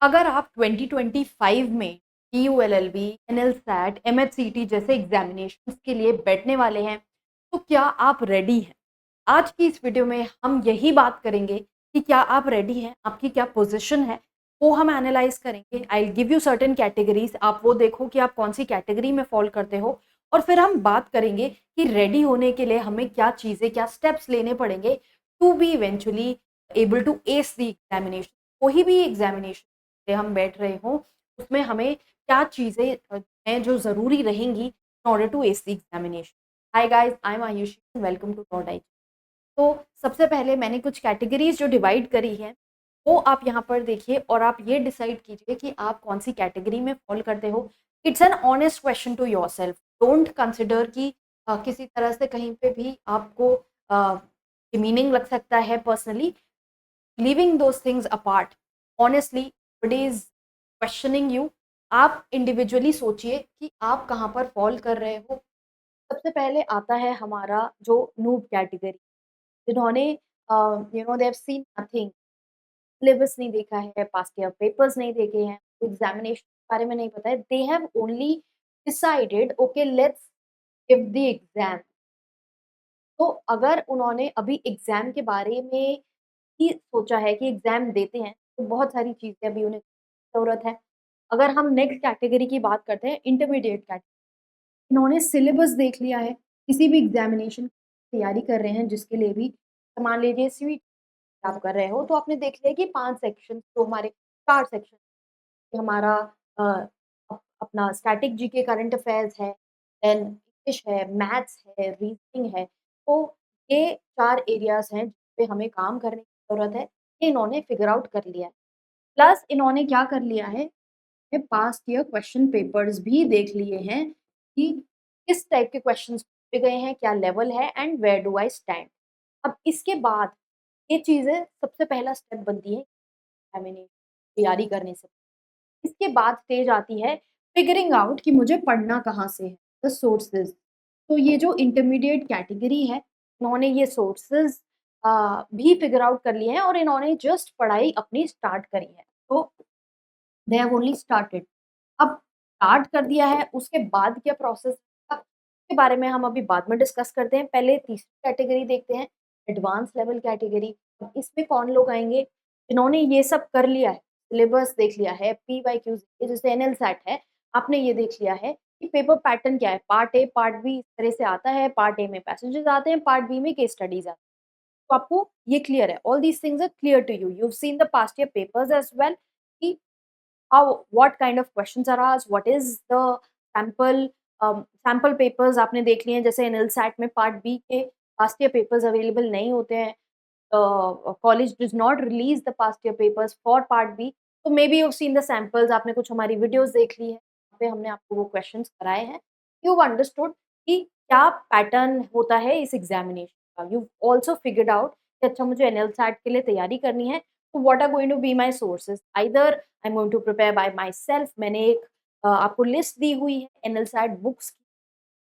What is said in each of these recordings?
अगर आप 2025 में टीयूएलएलबी, एनएलसैट, एमएचसीटी जैसे एग्जामिनेशंस के लिए बैठने वाले हैं, तो क्या आप रेडी हैं? आज की इस वीडियो में हम यही बात करेंगे कि क्या आप रेडी हैं, आपकी क्या पोजीशन है, वो हम एनालाइज करेंगे। I will give you certain categories, आप वो देखो कि आप कौन सी कैटेगरी में फॉल करते हो, और फिर हम बात करेंगे कि रेडी होने के लिए हमें क्या चीज़ें, क्या स्टेप्स लेने पड़ेंगे to be eventually able to ace the examination. कोई भी एग्जामिनेशन पे हम बैठ रहे हों, उसमें हमें क्या चीज़ें हैं जो ज़रूरी रहेंगी in order to ace the examination. Hi guys, I am Ayushi, welcome to Todai. तो सबसे पहले मैंने कुछ कैटेगरीज जो डिवाइड करी है, वो आप यहाँ पर देखिए और आप ये डिसाइड कीजिए कि आप कौन सी कैटेगरी में फॉल करते हो। It's an honest question to yourself. Don't consider कि किसी तरह से कहीं पे भी आपको मीनिंग लग सकता है personally. Leaving those things apart, honestly nobody is questioning you. आप इंडिविजुअली सोचिए कि आप कहाँ पर फॉल कर रहे हो। सबसे पहले आता है हमारा जो नूब कैटेगरी, जिन्होंने they have seen nothing, syllabus नहीं देखा है, पास्ट ईयर पेपर्स नहीं देखे हैं, एग्जामिनेशन के बारे में नहीं पता है। They have only decided okay let's give the exam. तो अगर उन्होंने अभी एग्जाम के बारे में ही सोचा है कि एग्जाम देते हैं, तो बहुत सारी चीजें अभी उन्हें जरूरत है। अगर हम नेक्स्ट कैटेगरी की बात करते हैं, इंटरमीडिएट कैटेगरी, इन्होंने सिलेबस देख लिया है, किसी भी एग्जामिनेशन की तैयारी कर रहे हैं जिसके लिए भी, तो मान लीजिए सीट आप कर रहे हो, तो आपने देख लिया कि 5 सेक्शन, तो हमारे 4 सेक्शन हमारा अ, अपना स्टैटिक जीके, करंट अफेयर्स है, देन इंग्लिश है, मैथ्स है, रीजनिंग है। तो ये 4 एरियाज़ हैं जिन पे हमें काम करने की ज़रूरत है, ये इन्होंने फिगर आउट कर लिया है। प्लस इन्होंने क्या कर लिया है, पास्ट ईयर क्वेश्चन पेपर्स भी देख लिए हैं कि किस टाइप के क्वेश्चंस पूछे गए हैं, क्या लेवल है and where do I stand. अब इसके बाद ये चीज़ें सबसे पहला स्टेप बनती है एग्जामिनेशन तैयारी करने से। इसके बाद स्टेज आती है फिगरिंग आउट कि मुझे पढ़ना कहाँ से है, द सोर्सेज। तो ये जो इंटरमीडिएट कैटेगरी है, इन्होंने ये सोर्सेज भी फिगर आउट कर लिए हैं और इन्होंने जस्ट पढ़ाई अपनी स्टार्ट करी है। तो दे हैव ओनली स्टार्टेड। अब स्टार्ट कर दिया है, उसके बाद क्या प्रोसेस का, उसके बारे में हम अभी बाद में डिस्कस करते हैं। पहले तीसरी कैटेगरी देखते हैं, एडवांस लेवल कैटेगरी। अब इसमें कौन लोग आएँगे? जिन्होंने ये सब कर लिया है, सिलेबस देख लिया है, पीवाईक्यूज़ जैसे एनएलसैट है, आपने ये देख लिया है कि पेपर पैटर्न क्या है, पार्ट ए, पार्ट बी इस तरह से आता है, पार्ट ए में पैसेजेस आते हैं, पार्ट बी में केस स्टडीज़ आती हैं। तो आपको ये क्लियर है, all these things are clear to you. You have seen the past year papers as well कि how what kind of questions are asked, what is the sample sample papers आपने देख लिए हैं। जैसे एनएलसैट में part B के past year papers available नहीं होते हैं, college does not release the past year papers for part B. तो maybe you seen the samples, आपने कुछ हमारी वीडियोस देख ली है, वहाँ पे हमने आपको वो क्वेश्चंस कराए हैं। यू अंडरस्टूड कि क्या पैटर्न होता है इस एग्जामिनेशन का। यू ऑल्सो फिगर्ड आउट कि अच्छा मुझे एनएलसैट के लिए तैयारी करनी है, तो what are going to be my sources, either I am going to prepare by myself. मैंने एक आपको लिस्ट दी हुई है एनएलसैट बुक्स की,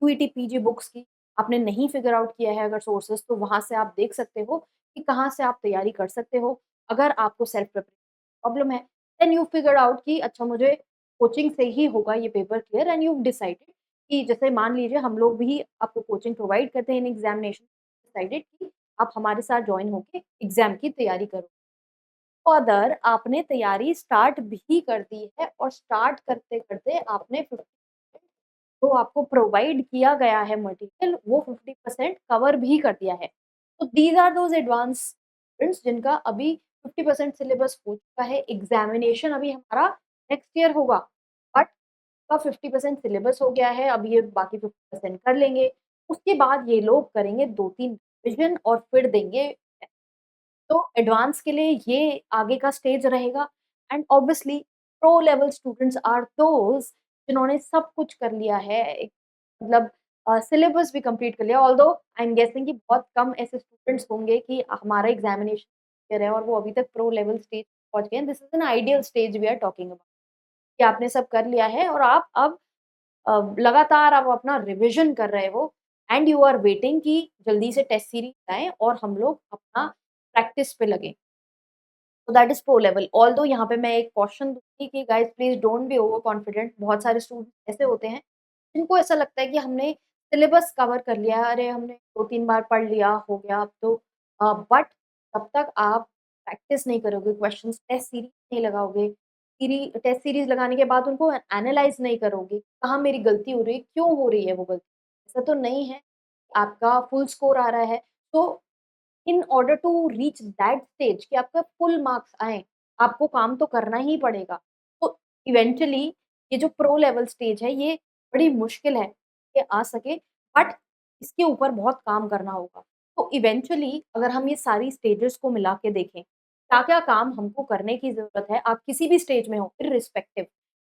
क्यूईटी पीजी बुक्स की। आपने नहीं फिगर आउट किया है अगर सोर्सेज, तो वहाँ से आप देख सकते हो कि कहाँ से आप तैयारी कर सकते हो। अगर आपको सेल्फ प्रिपरेशन प्रॉब्लम है, देन यू फिगर आउट कि अच्छा मुझे कोचिंग से ही होगा ये paper clear, and you decided कि जैसे मान लीजिए हम लोग भी आपको कोचिंग प्रोवाइड करते हैं इन एग्जामिनेशन, डिसाइडेड कि आप हमारे साथ ज्वाइन होके एग्जाम की तैयारी करो। फर्दर आपने तैयारी स्टार्ट भी कर दी है और स्टार्ट करते-करते आपने 50 जो आपको प्रोवाइड किया गया है मटेरियल, वो 50% कवर भी कर दिया है। तो these are those advance students जिनका अभी 50% सिलेबस हो चुका है। एग्ज़ामिनेशन अभी हमारा नेक्स्ट ईयर होगा, बट का 50% सिलेबस हो गया है, अब ये बाकी 50% कर लेंगे। उसके बाद ये लोग करेंगे 2-3 रिविज़न और फिर देंगे। तो एडवांस के लिए ये आगे का स्टेज रहेगा। And obviously pro level students are those जिन्होंने सब कुछ कर लिया है। एक मतलब सिलेबस भी कंप्लीट कर लिया। ऑल्दो आई एम गेसिंग कि बहुत कम ऐसे स्टूडेंट्स होंगे कि हमारा एग्ज़ामिनेशन क्लियर है और वो अभी तक प्रो लेवल स्टेज पहुँच गए हैं। This is an ideal stage we are talking about, कि आपने सब कर लिया है और आप अब लगातार आप अपना रिविज़न कर रहे हो, एंड यू आर वेटिंग कि जल्दी से टेस्ट सीरीज़ आएँ और हम लोग अपना प्रैक्टिस पे लगें। तो that is pro level. Although यहाँ पे मैं एक कॉशन दूँगी कि guys please don't be over confident. बहुत सारे स्टूडेंट्स ऐसे होते हैं, जिनको ऐसा लगता है कि हमने सिलेबस कवर कर लिया है, अरे हमने 2-3 बार पढ़ लिया, हो गया अब तो बट जब तक आप प्रैक्टिस नहीं करोगे, क्वेश्चंस टेस्ट सीरीज़ नहीं लगाओगे, टेस्ट सीरीज़ लगाने के बाद उनको एनालाइज़ नहीं करोगे, कहाँ मेरी गलती हो रही है, क्यों हो रही है वो गलती? ऐसा तो नहीं है, आपका फुल स्कोर आ रहा है, तो in order to reach that stage कि आपका फुल मार्क्स आएँ, आपको काम तो करना ही पड़ेगा। तो इवेंचुअली ये जो प्रो लेवल स्टेज है, ये बड़ी मुश्किल है कि आ सके, बट इसके ऊपर बहुत काम करना होगा। तो इवेंचुअली अगर हम ये सारी स्टेजेस को मिला के देखें, क्या-क्या काम हमको करने की ज़रूरत है, आप किसी भी स्टेज में हो इर्रिस्पेक्टिव,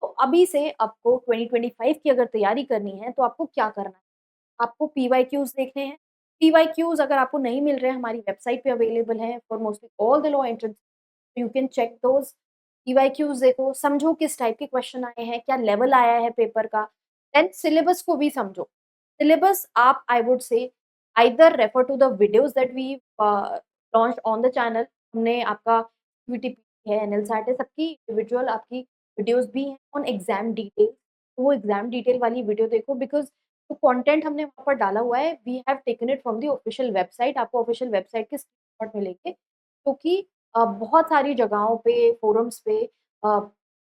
तो अभी से आपको 2025 की अगर तैयारी करनी है, तो आपको क्या करना है? आपको पीवाईक्यूज़ देखने हैं। पीवाईक्यूज़ अगर आपको नहीं मिल रहे हैं, हमारी वेबसाइट पे अवेलेबल हैं for mostly all the law entrance, you can check those. PYQs देखो, समझो किस टाइप के क्वेश्चन आए हैं, क्या लेवल आया है पेपर का। देन सिलेबस को भी समझो। सिलेबस आप I would say either refer to the videos that we launched on the channel. हमने आपका यूटीपी है, एनएलसैट है, सबकी इंडिविजुअल आपकी वीडियोज़ भी हैं ऑन एग्ज़ाम डिटेल। तो वो एग्ज़ाम डिटेल वाली वीडियो देखो, बिकॉज़ जो कंटेंट हमने वहाँ पर डाला हुआ है, we have taken it from the official website. आपको ऑफिशियल वेबसाइट के स्क्रीनशॉट मिलेंगे, क्योंकि बहुत सारी जगहों पे, फोरम्स पे अ,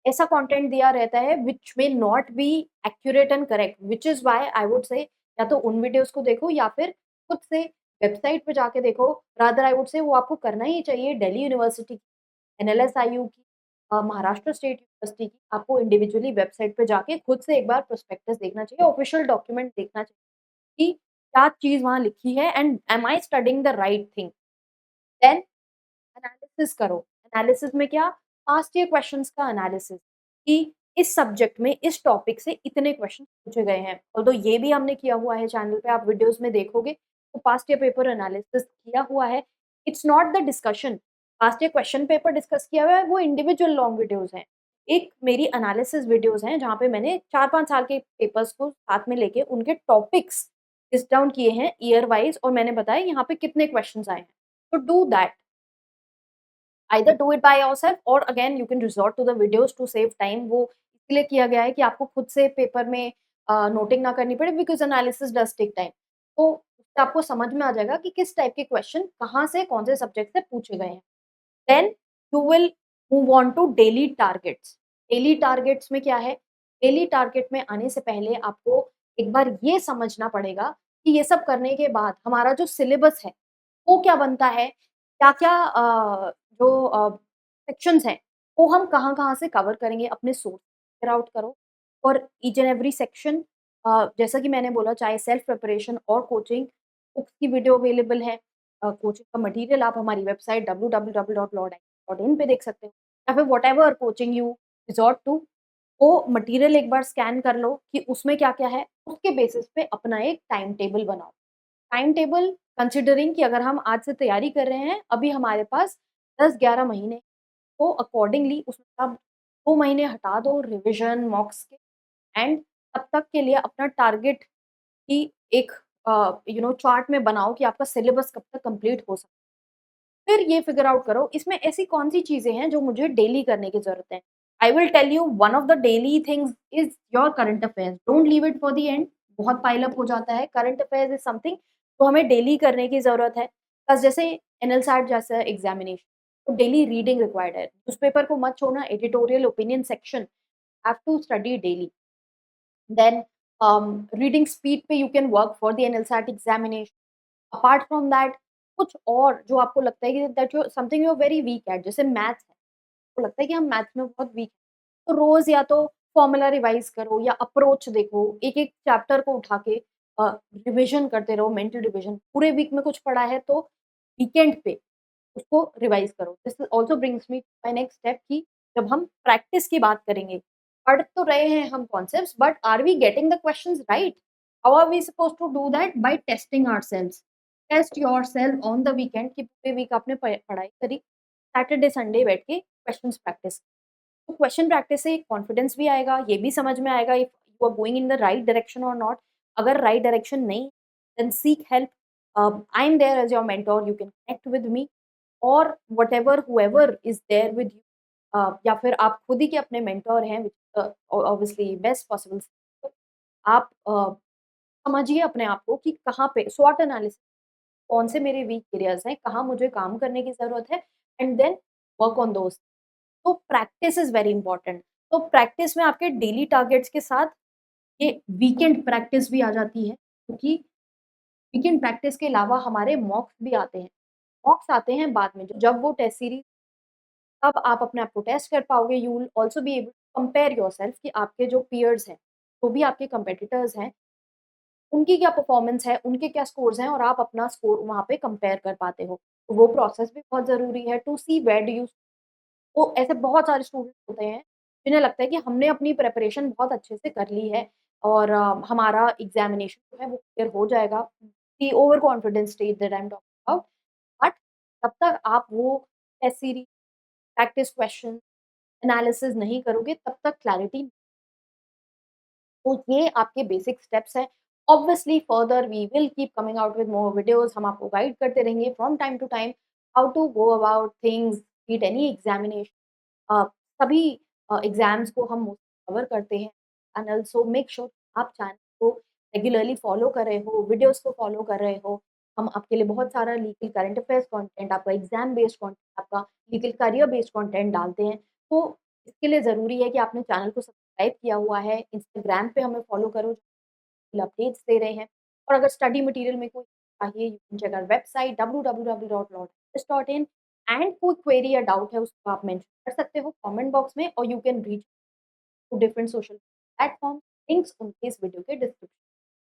ऐसा कंटेंट दिया रहता है which may not be accurate and correct, which is why I would से या तो उन वीडियोज़ को देखो या फिर खुद से वेबसाइट पे जाके देखो। रादर आई वुड से वो आपको करना ही चाहिए। दिल्ली यूनिवर्सिटी की, एनएलएसआईयू की, महाराष्ट्र स्टेट यूनिवर्सिटी की, आपको इंडिविजुअली वेबसाइट पे जाके खुद से एक बार प्रोस्पेक्टस देखना चाहिए, ऑफिशियल डॉक्यूमेंट देखना चाहिए कि क्या चीज़ वहाँ लिखी है and am I studying the right thing? Then analysis करो। एनालिसिस में क्या? पास्ट ईयर क्वेश्चंस का एनालिसिस कि इस सब्जेक्ट में इस टॉपिक से इतने क्वेश्चन पूछे गए हैं। ऑल्दो ये भी हमने किया हुआ है चैनल पे, आप वीडियोज़ में देखोगे तो पास्ट ईयर पेपर एनालिसिस किया हुआ है। It's not the discussion, past year question paper discuss किया हुआ है, वो इंडिविजुअल लॉन्ग वीडियोज़ हैं। एक मेरी एनालिसिस वीडियोज़ हैं जहाँ पे मैंने 4-5 साल के पेपर्स को साथ में लेके उनके टॉपिक्स लिस्ट डाउन किए हैं ईयर वाइज़, और मैंने बताया यहाँ पे कितने क्वेश्चन्स आए हैं। तो do that. Either do it by yourself और again you can resort to the videos to save time. वो इसलिए किया गया है कि आपको खुद से पेपर में नोटिंग ना करनी पड़े, because analysis does take time. तो उससे आपको समझ में आ जाएगा कि किस टाइप के क्वेश्चन कहाँ से, कौन से सब्जेक्ट से पूछे गए हैं। Then you will move on to daily targets. Daily targets में क्या है? डेली टारगेट में आने से पहले आपको एक बार ये समझना पड़ेगा कि ये सब करने के बाद हमारा जो सिलेबस है, वो क्या बनता है? क्या-क्या जो सेक्शंस हैं, वो हम कहाँ-कहाँ से कवर करेंगे, अपने सोर्स फिगर आउट करो। और ईच एंड एवरी सेक्शन जैसा कि मैंने बोला, चाहे सेल्फ प्रिपरेशन और कोचिंग, बुक्स की वीडियो अवेलेबल है। कोचिंग का मटेरियल आप हमारी वेबसाइट www.lawdice.in पे देख सकते हो, या फिर whatever coaching you resort to, वो मटेरियल एक बार स्कैन कर लो कि उसमें क्या-क्या है, उसके बेसिस पे अपना एक टाइम टेबल बनाओ। टाइम टेबल कंसिडरिंग कि अगर हम आज से तैयारी कर रहे हैं, अभी हमारे पास 10-11 महीने, तो अकॉर्डिंगली उसमें आप 2 महीने हटा दो रिविज़न, मॉक्स के, एंड तब तक के लिए अपना टारगेट की एक चार्ट में बनाओ कि आपका सिलेबस कब तक कंप्लीट हो सकता है। फिर ये फिगर आउट करो इसमें ऐसी कौन-सी चीज़ें हैं जो मुझे डेली करने की ज़रूरत है। I will tell you one of the daily things is your current affairs, don't leave it for the end, बहुत पाइल अप हो जाता है। करंट अफेयर्स इज़ समथिंग तो हमें डेली करने की ज़रूरत है। बस जैसे एनएलसैट जैसा एग्ज़ामिनेशन, तो डेली रीडिंग रिक्वायर्ड है। न्यूज़पेपर को मत छोड़ना, editorial opinion section have to study daily. Then reading speed पे you can work for the NLSAT examination. Apart from that कुछ और जो आपको लगता है कि that you something you are very weak at, जैसे मैथ्स है, आपको लगता है कि हम मैथ्स में बहुत वीक हैं, तो रोज़ या तो फॉर्मूला रिवाइज़ करो या अप्रोच देखो, एक-एक चैप्टर को उठा के रिविज़न करते रहो, मेंटल रिविज़न। पूरे वीक में कुछ पढ़ा है तो वीकेंड पे उसको रिवाइज़ करो। This also brings me to my next step कि जब हम प्रैक्टिस की बात करेंगे, पढ़ तो रहे हैं हम concepts, but are we getting the questions right? How are we supposed to do that? By testing ourselves. Test yourself on the weekend कि पूरे वीक आपने पढ़ाई करी, सैटरडे संडे बैठ के क्वेश्चन्स प्रैक्टिस। तो क्वेश्चन प्रैक्टिस से कॉन्फिडेंस भी आएगा, ये भी समझ में आएगा if you are going in the right direction और नॉट। अगर राइट डायरेक्शन नहीं, then seek help. I am there as your mentor, you can connect with me. और whatever whoever is there with you, या फिर आप खुद ही के अपने मेंटर हैं, ऑब्वियसली बेस्ट पॉसिबल। आप समझिए अपने आप को कि कहाँ पे स्वॉट एनालिसिस, कौन से मेरे वीक एरियाज़ हैं, कहाँ मुझे काम करने की ज़रूरत है, and then work on those. तो प्रैक्टिस इज़ वेरी इंपॉर्टेंट। तो प्रैक्टिस में आपके डेली टारगेट्स के साथ ये वीकेंड प्रैक्टिस भी आ जाती है, क्योंकि वीकेंड प्रैक्टिस के अलावा हमारे मॉक्स भी आते हैं। मॉक्स आते हैं बाद में, जब वो टेस्ट सीरीज़, तब आप अपने आप को टेस्ट कर पाओगे। You will also be able to compare yourself कि आपके जो पीयर्स हैं, जो भी आपके कॉम्पिटिटर्स हैं, उनकी क्या परफॉर्मेंस है, उनके क्या स्कोर्स हैं, और आप अपना स्कोर वहाँ पे कंपेयर कर पाते हो। तो वो प्रोसेस भी बहुत ज़रूरी है to see where do you. तो ऐसे बहुत सारे स्टूडेंट्स होते हैं, जिन्हें लगता है कि हमने अपनी प्रिपरेशन बहुत अच्छे से कर ली है और हमारा एग्ज़ामिनेशन जो है वो क्लियर हो जाएगा। The over confidence stage that I am talking about. But जब तक आप वो test series, practice question, analysis नहीं करोगे, तब तक क्लैरिटी। तो ये आपके बेसिक स्टेप्स हैं। Obviously further we will keep coming out with more videos, हम आपको गाइड करते रहेंगे from time to time, how to go about things, beat any examination. Uh, सभी एग्ज़ाम्स को हम कवर करते हैं, एंड ऑल्सो मेक श्योर आप चैनल को रेगुलरली फॉलो कर रहे हो, वीडियोज़ को फॉलो कर रहे हो। हम आपके लिए बहुत सारा लीगल करंट अफेयर्स कंटेंट, आपका एग्ज़ाम बेस्ड कंटेंट, आपका लीगल करियर बेस्ड कंटेंट डालते हैं। तो इसके लिए ज़रूरी है कि आपने चैनल को सब्सक्राइब किया हुआ है, इंस्टाग्राम पे हमें फॉलो करो, अपडेट्स दे रहे हैं। और अगर स्टडी मटेरियल में कोई चाहिए, you can check our website www.lawless.in, and कोई क्वेरी या डाउट है उसको आप मेंशन कर सकते हो कमेंट बॉक्स में, और you can reach to different social platform, links उनके इस वीडियो के डिस्क्रिप्शन